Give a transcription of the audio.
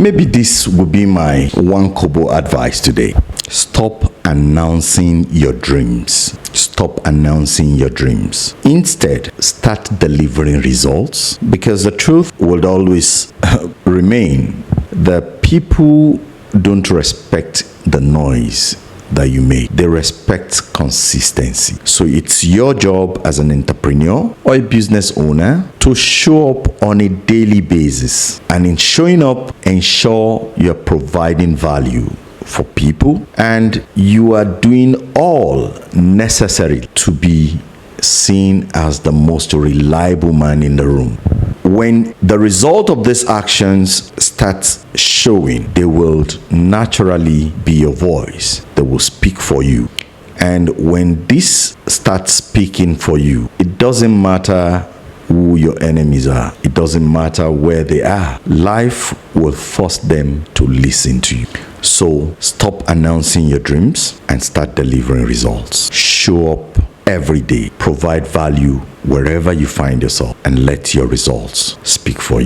Maybe this will be my one kobo advice today. Stop announcing your dreams. Stop announcing your dreams. Instead, start delivering results, because the truth will always remain. The people don't respect the noise that you make. They respect consistency. So it's your job as an entrepreneur or a business owner to show up on a daily basis. And in showing up, ensure you're providing value for people and you are doing all necessary to be seen as the most reliable man in the room. When the result of these actions starts showing, they will naturally be your voice. They will speak for you. And when this starts speaking for you, it doesn't matter who your enemies are. It doesn't matter where they are. Life will force them to listen to you. So stop announcing your dreams and start delivering results. Show up every day. Provide value wherever you find yourself and let your results speak for you.